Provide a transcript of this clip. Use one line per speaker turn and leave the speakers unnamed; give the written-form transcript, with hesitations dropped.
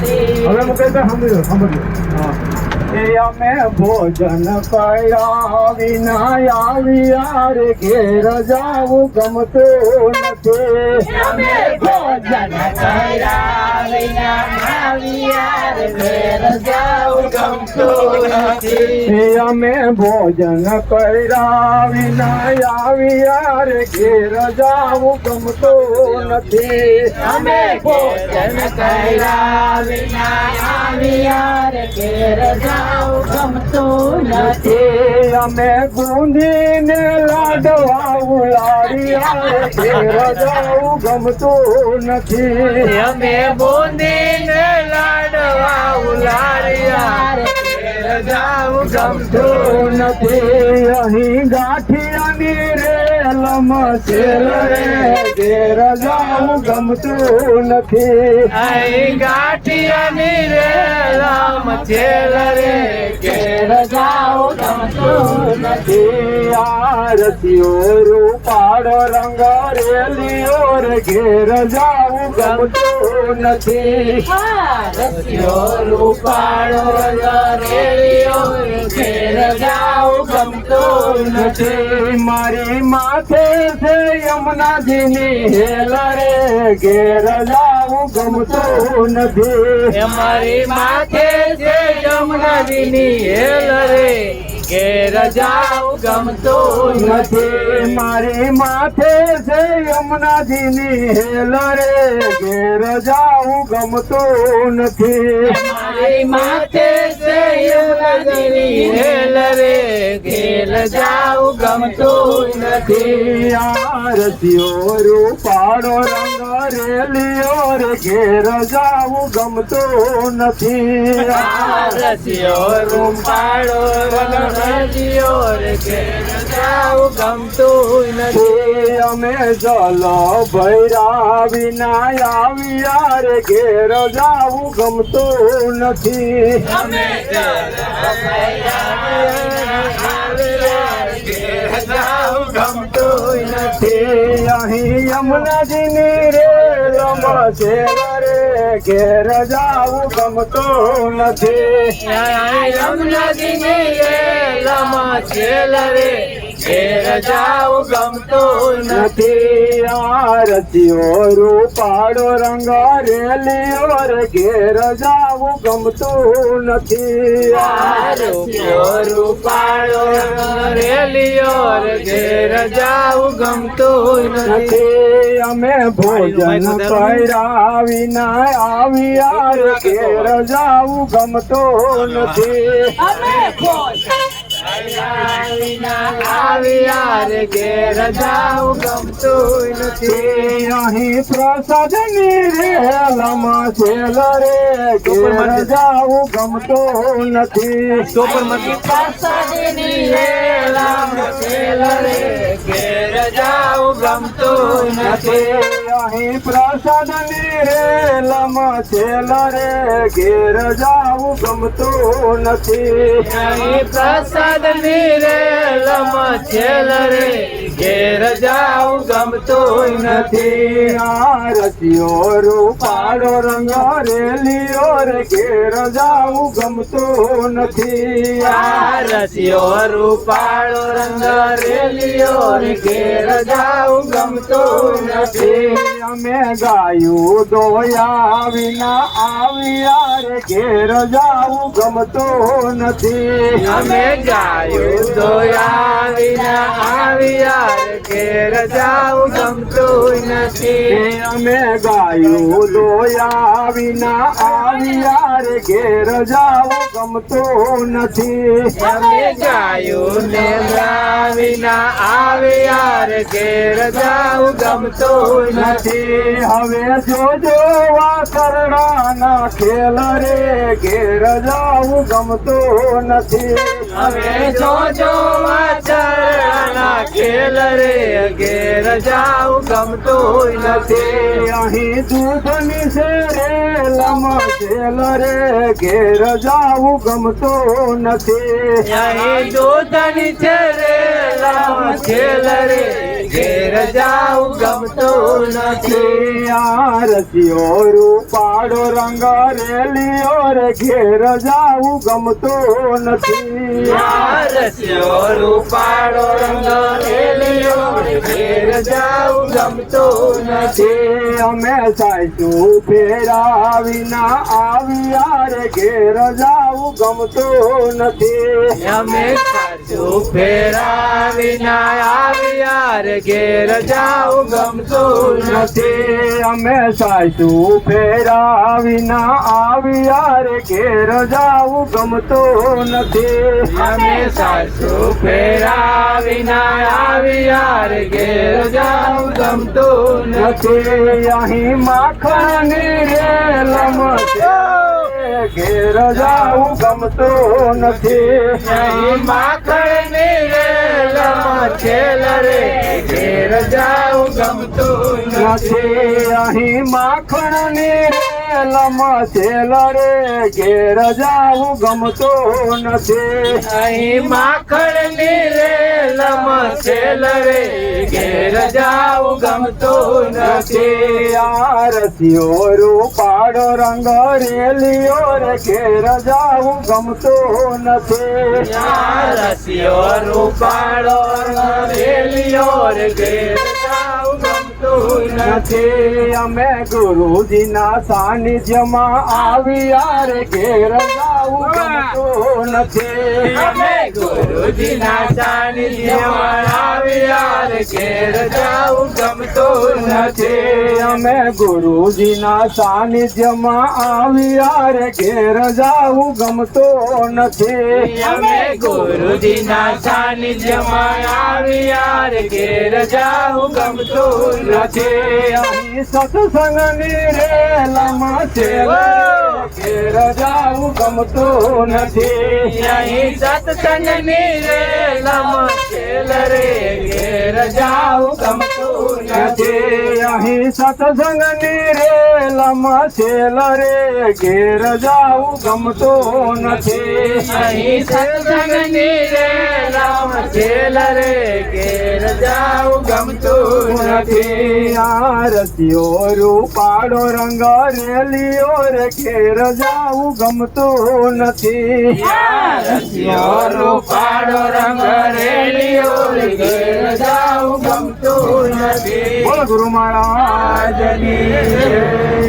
હવે હું કહેતા સાંભળ્યો અમે ભોજન કર્યા વિના આવ્યા રે ઘેર જાવું ગમતું નથી
અમે ભોજન કર્યા વિના આવ્યા રે ઘેર જાવું ગમતું નથી
અમે ભોજન કર્યા વિના આવ્યા રે ઘેર જાવું ગમતું નથી
અમે ભોજન કર્યા વિના આવ્યા રે ઘેર જાવું ગમતું નથી
અમે ગુંદીને લાડવા ઉલાડ્યા રે ઘેર જાવું ગમતું નથી
અમે બુંદીને લાડવા ઉલાડ્યા રે ઘેર જાવું ગમતું
નથી અહીં ગાંઠિયાની રેલમ શેર રે ઘેર જાવું ગમતું નથી
અહીં ગાંઠિયાની રેલમ છેલ રે ઘેર જાવું ગમતું નથી
આરતીઓ રૂપાળો રંગ રેલીઓ રે ઘેર જાવું ગમતું નથી
રસિયો રૂપાળો રેલિયો ઘેર જાવું ગમતું નથી
મારી માથે છે યમુનાજીની હેલ રે ઘેર જાવું ગમતું નથી
અમારી માથે છે યમુનાજીની હેલ રે ઘેર જાવું ગમતું
નથી મારી માથે છે યમુનાજીની હેલ રે ઘેર જાવું ગમતું નથી
મારી માથે છે યમુનાજીની હેલ રે ઘેર જાવું ગમતું નથી
આરતીઓ રૂપાળો રંગ રેલીઓ રે ઘેર જાવું ગમતું નથી
રસિયો રૂપાળો રસિયો રે ઘેર જાવું ગમતું નથી
અમે જલ ભૈરા વિના આવ્યા રે ઘેર જાવું ગમતું નથી
અમે ગમતું નથી
અહીં યમુનાજીની રેલમ શેર રે ઘેર જાવું ગમતું નથી
યમુનાજીની રેલમાં છેલ રે ઘેર જાવું ગમતું નથી
આરતીઓ રૂપાળો રંગ રેલીઓ રે ઘેર જાવું ગમતું નથી
રસિયો રૂપાળો રેલિયો રે ઘેર જાવું ગમતું નથી
અમે ભોજન કર્યા વિના આવ્યા રે ઘેર જાવું ગમતું નથી
અમે આવ્યા રે ઘેર જાવું ગમતું નથી
અહીં પ્રસાદની રેલમ છેલ રે ઘેર જાવું ગમતું નથી
પ્રસાદની રેલમાં છેલ રે ઘેર જાવું ગમતું નથી
અહીં પ્રસાદની રેલમ છેલ રે ઘેર જાવું ગમતું નથી
અહીં પ્રસાદની રેલમાં છેલ રે ઘેર જાવું ગમતું નથી
આરતીઓ રૂપાળો રંગ રેલીઓ રે ઘેર જાવું ગમતું નથી
રસિયો રૂપાળો રંગ રેલિયો રે ઘેર જાવું ગમતું નથી
અમે ગાયું દોયા વિના આવ્યા રે ઘેર જાવું ગમતું નથી
અમે ગાયું દોયા વિના આવ્યા રે ઘેર જાવું ગમતું નથી
અમે ગાયું દોયા વિના આવ્યા રે ઘેર જાવું ગમતું નથી
અમે ગાયું ને વિના આવ્યા રે ઘેર જાવું ગમતું નથી
હવે જોજો વાસરડાના ખેલ રે ઘેર જાવું ગમતું નથી
હવે જોજો વાછરડાના ખેલ રે ઘેર જાવું ગમતું નથી
અહીં દૂધની છે રેલમ છેલ રે ઘેર જાવું ગમતું નથી
અહીં દૂધની છે રેલમ છેલ રે ઘેર જાવું ગમતું નથી.
આ રસિયો રૂપાળો રંગ રેલિયો રે ઘેર જાવું ગમતું નથી.
રસ્યો રૂપાળો રંગ રેલિયો રે ઘેર જાવું ગમતું નથી.
અમે સાચું ફેરાવીના આવ્યા રે ઘેર જાવું ગમતું નથી.
અમે સાચું ફેરાવીના આવ્યા રે ઘેર જાવું ગમતું નથી.
અમે સાચું ફેરાવીના આવ્યા રે ઘેર જાવું ગમતું નથી.
અમે સાચું ફેરાવીના આવ્યા રે ઘેર જાવું ગમતું નથી.
અહીં માખણની રેલમ છે ઘેર જાવું ગમતું નથી.
અહીં માખણની રેલમાં છેલ રે ઘેર જાવું ગમતું નથી.
અહીં માખણની રેલમ છેલ રે ઘેર જાવું ગમતું નથી.
અહીં માખણની રેલમાં છેલ રે ઘેર જાવું ગમતું નથી.
આ રસિયો રૂપાળો રંગ રેલિયો રે ઘેર જાવું ગમતું નથી.
રસિયો રૂપાળો રેલિયો રે ઘેર જાવું ગમતું નથી.
અમે ગુરુજીના સાનિધ્યમાં આવ્યા રે ઘેર જાવું ગમતું નથી.
અમે ગુરુજીના સાનિધ્યમાં આવ્યા રે ઘેર જાવું ગમતું નથી.
અમે ગુરુજીના સાનિધ્યમાં આવ્યા રે ઘેર જાવું ગમતું નથી.
અમે ગુરુજીના સાનિધ્યમાં આવ્યા રે ઘેર જાવું ગમતું નથી.
અહીં સત્સંગની રેલમાં છે ઘેર જાવું ગમતું નથી.
અહીં સત્સંગની રેલમાં છેલ રે ઘેર જાવું ગમતું નથી.
અહીં સત્સંગની રેલમાં છેલ રે ઘેર જાવું ગમતું નથી.
અહીં સત્સંગની રેલમાં છેલ રે ઘેર જાવું ગમતું નથી.
આ રસિયો રૂપાળો રંગ રેલિયો રે ઘેર જાવું ગમતું નથી.
રસિયો રૂપાળો રંગ રેલિયો રે ઘેર જાવું ગમતું નથી.
બોલ ગુરુ મહારાજની જય.